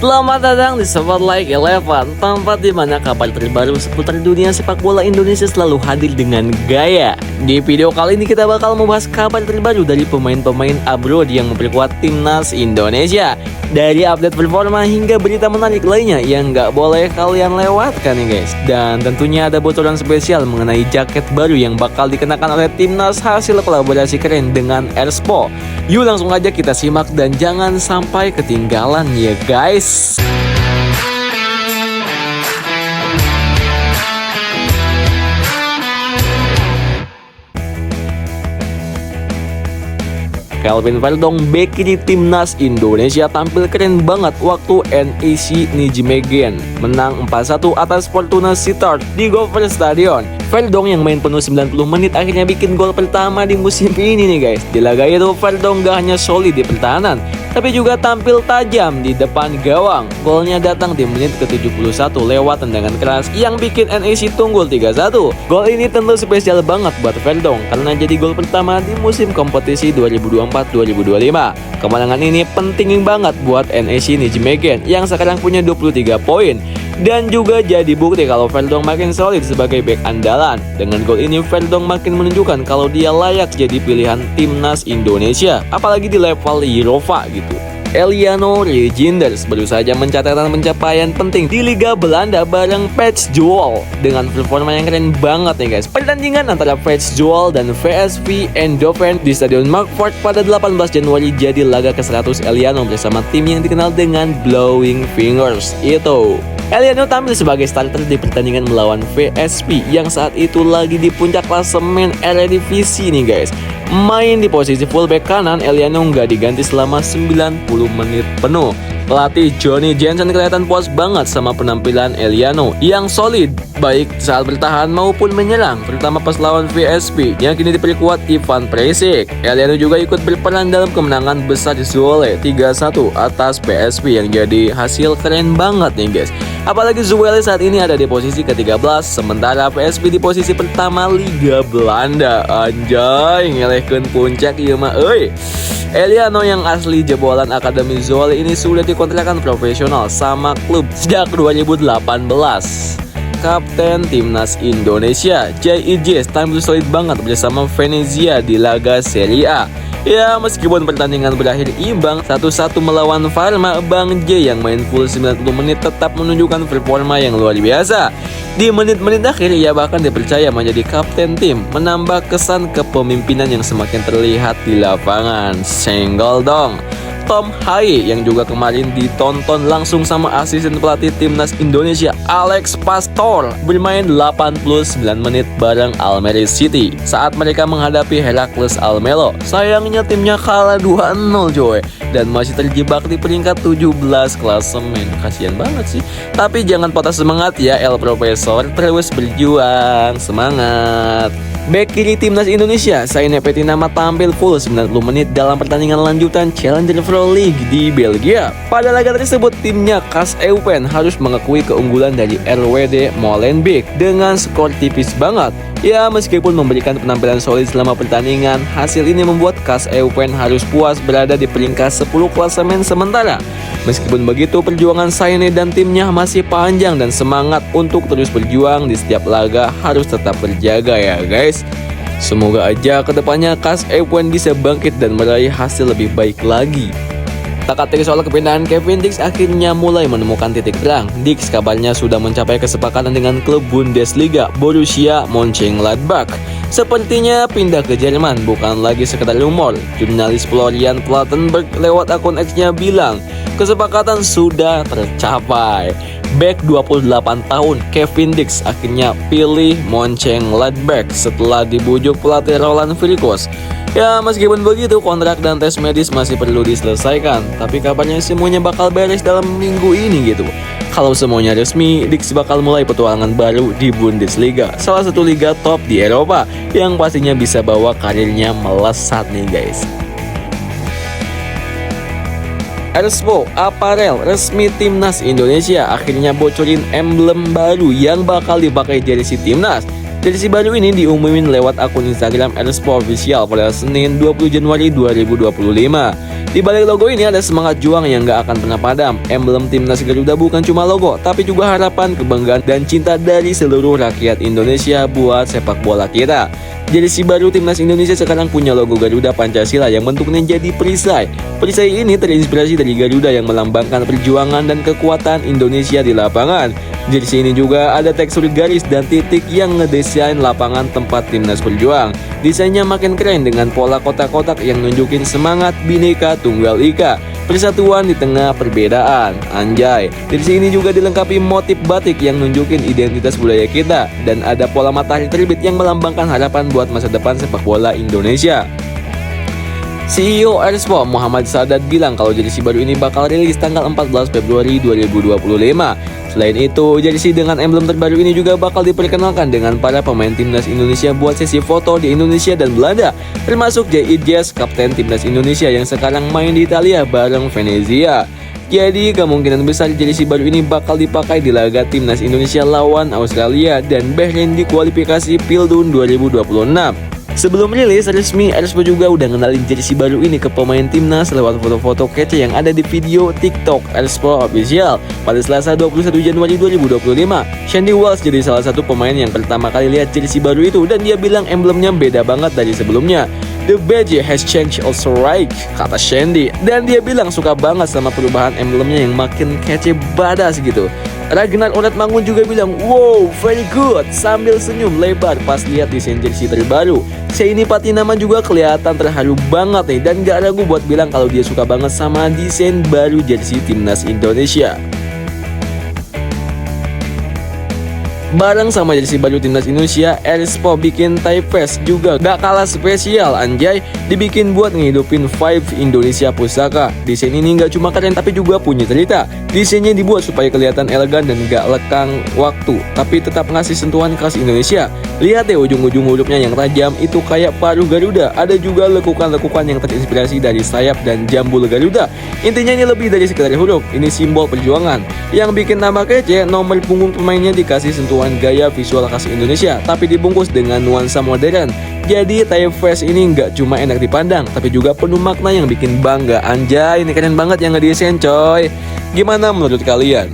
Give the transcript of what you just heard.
Selamat datang di Spotlight Eleven, tempat di mana kabar terbaru seputar dunia sepak bola Indonesia selalu hadir dengan gaya. Di video kali ini kita bakal membahas kabar terbaru dari pemain-pemain abroad yang memperkuat timnas Indonesia. Dari update performa hingga berita menarik lainnya yang nggak boleh kalian lewatkan ya guys. Dan tentunya ada bocoran spesial mengenai jaket baru yang bakal dikenakan oleh timnas hasil kolaborasi keren dengan Erspo. Yuk langsung aja kita simak dan jangan sampai ketinggalan ya guys. Kelvin Verdong, bek kiri timnas Indonesia tampil keren banget waktu NEC Nijmegen menang 4-1 atas Fortuna Sittard di Gopher Stadion. Verdong yang main penuh 90 menit akhirnya bikin gol pertama di musim ini nih guys. Di laga itu Verdong gak hanya solid di pertahanan, tapi juga tampil tajam di depan gawang. Golnya datang di menit ke-71 lewat tendangan keras yang bikin NEC tunggul 3-1. Gol ini tentu spesial banget buat Verdong karena jadi gol pertama di musim kompetisi 2024-2025. Kemenangan ini penting banget buat NEC Nijmegen yang sekarang punya 23 poin. Dan juga jadi bukti kalau Verdong makin solid sebagai bek andalan. Dengan gol ini Verdong makin menunjukkan kalau dia layak jadi pilihan timnas Indonesia, apalagi di level Europa gitu. Eliano Reijnders baru saja mencatatkan pencapaian penting di Liga Belanda bareng PSV dengan performa yang keren banget nih guys. Pertandingan antara PSV dan VSV Eindhoven di Stadion Markford pada 18 Januari jadi laga ke-100 Eliano bersama tim yang dikenal dengan Blowing Fingers itu. Eliano tampil sebagai starter di pertandingan melawan VSV yang saat itu lagi di puncak klasemen Eredivisie nih guys. Main di posisi fullback kanan, Eliano nggak diganti selama 90 menit penuh. Pelatih Johnny Jensen kelihatan puas banget sama penampilan Eliano yang solid baik saat bertahan maupun menyerang, terutama pas lawan VSV yang kini diperkuat Ivan Perisic. Eliano juga ikut berperan dalam kemenangan besar Zwolle 3-1 atas PSV yang jadi hasil keren banget nih guys. Apalagi Zwolle saat ini ada di posisi ke-13, sementara PSV di posisi pertama Liga Belanda. Anjay, ngelehkeun puncak ieu mah euy. Eliano yang asli jebolan Akademi Zwolle ini sudah dikontrakkan profesional sama klub sejak 2018. Kapten timnas Indonesia JIJ tampil solid banget bersama Venezia di laga Serie A. Ya, meskipun pertandingan berakhir imbang 1-1 melawan Parma, Bang J yang main full 90 menit tetap menunjukkan performa yang luar biasa. Di menit-menit akhir, ia bahkan dipercaya menjadi kapten tim, menambah kesan kepemimpinan yang semakin terlihat di lapangan. Senggol dong. Tom Haye yang juga kemarin ditonton langsung sama asisten pelatih timnas Indonesia Alex Pastor bermain 89 menit bareng Almere City saat mereka menghadapi Heracles Almelo. Sayangnya timnya kalah 2-0 coy dan masih terjebak di peringkat 17 klasemen. Kasian banget sih. Tapi jangan patah semangat ya El Profesor, terus berjuang, semangat. Bek kiri timnas Indonesia, Saine Petinama tampil full 90 menit dalam pertandingan lanjutan Challenger Pro League di Belgia. Pada laga tersebut, timnya KAS Eupen harus mengakui keunggulan dari RWD Molenbeek dengan skor tipis banget. Ya, meskipun memberikan penampilan solid selama pertandingan, hasil ini membuat KAS Eupen harus puas berada di peringkat 10 klasemen sementara. Meskipun begitu, perjuangan Saine dan timnya masih panjang dan semangat untuk terus berjuang di setiap laga harus tetap berjaga ya guys. Semoga aja kedepannya KAS Eupen bisa bangkit dan meraih hasil lebih baik lagi. Teka-teki soal kepindahan Kevin Dix akhirnya mulai menemukan titik terang. Dix kabarnya sudah mencapai kesepakatan dengan klub Bundesliga Borussia Mönchengladbach. Sepertinya pindah ke Jerman bukan lagi sekedar rumor. Jurnalis Florian Plettenberg lewat akun X-nya bilang kesepakatan sudah tercapai. Bek 28 tahun Kevin Dix akhirnya pilih Mönchengladbach setelah dibujuk pelatih Roland Virkus. Ya, meskipun begitu kontrak dan tes medis masih perlu diselesaikan, tapi kabarnya semuanya bakal beres dalam minggu ini gitu. Kalau semuanya resmi, Dix bakal mulai petualangan baru di Bundesliga, salah satu liga top di Eropa yang pastinya bisa bawa karirnya melesat nih guys. Erspo Apparel resmi timnas Indonesia akhirnya bocorin emblem baru yang bakal dipakai jersey timnas. Jersey baru ini diumumin lewat akun Instagram Erspo Official pada Senin 20 Januari 2025. Di balik logo ini ada semangat juang yang gak akan pernah padam. Emblem Timnas Garuda bukan cuma logo, tapi juga harapan, kebanggaan, dan cinta dari seluruh rakyat Indonesia buat sepak bola kita. Jersey baru Timnas Indonesia sekarang punya logo Garuda Pancasila yang bentuknya jadi perisai. Perisai ini terinspirasi dari Garuda yang melambangkan perjuangan dan kekuatan Indonesia di lapangan. Jersey ini juga ada tekstur garis dan titik yang ngedesain lapangan tempat Timnas berjuang. Desainnya makin keren dengan pola kotak-kotak yang nunjukin semangat Bhinneka Tunggal Ika, persatuan di tengah perbedaan. Anjay, jersey ini juga dilengkapi motif batik yang nunjukin identitas budaya kita, dan ada pola matahari terbit yang melambangkan harapan buat masa depan sepak bola Indonesia. CEO Erspo Muhammad Sadat bilang kalau jersey baru ini bakal rilis tanggal 14 Februari 2025. Selain itu, jersey dengan emblem terbaru ini juga bakal diperkenalkan dengan para pemain Timnas Indonesia buat sesi foto di Indonesia dan Belanda, termasuk J.I. Jes, kapten Timnas Indonesia yang sekarang main di Italia bareng Venezia. Jadi kemungkinan besar jersey baru ini bakal dipakai di laga Timnas Indonesia lawan Australia dan Bahrain di kualifikasi Pildun 2026. Sebelum rilis resmi, Erspo juga udah ngenalin jersey baru ini ke pemain Timnas lewat foto-foto kece yang ada di video TikTok Erspo Official. Pada Selasa 21 Januari 2025, Shandy Walsh jadi salah satu pemain yang pertama kali lihat jersey baru itu, dan dia bilang emblemnya beda banget dari sebelumnya. The badge has changed also right, kata Shandy. Dan dia bilang suka banget sama perubahan emblemnya yang makin kece badas gitu. Ragnar Oratmangun juga bilang, wow, very good, sambil senyum lebar pas lihat desain jersey terbaru. Sheini Patinaman juga kelihatan terharu banget nih, dan gak ragu buat bilang kalau dia suka banget sama desain baru jersey Timnas Indonesia. Bareng sama jersey baru Timnas Indonesia, Erspo bikin tie vest juga gak kalah spesial, anjay. Dibikin buat ngehidupin vibe Indonesia Pusaka. Desain ini gak cuma keren tapi juga punya cerita. Desainnya dibuat supaya kelihatan elegan dan gak lekang waktu, tapi tetap ngasih sentuhan khas Indonesia. Lihat deh ujung-ujung hurufnya yang tajam itu kayak paruh Garuda. Ada juga lekukan-lekukan yang terinspirasi dari sayap dan jambul Garuda. Intinya ini lebih dari sekedar huruf, ini simbol perjuangan. Yang bikin tambah kece, nomor punggung pemainnya dikasih sentuhan gaya visual khas Indonesia, tapi dibungkus dengan nuansa modern. Jadi tie vest ini nggak cuma enak dipandang, tapi juga penuh makna yang bikin bangga. Anjay, ini keren banget yang ngedesain coy. Gimana menurut kalian?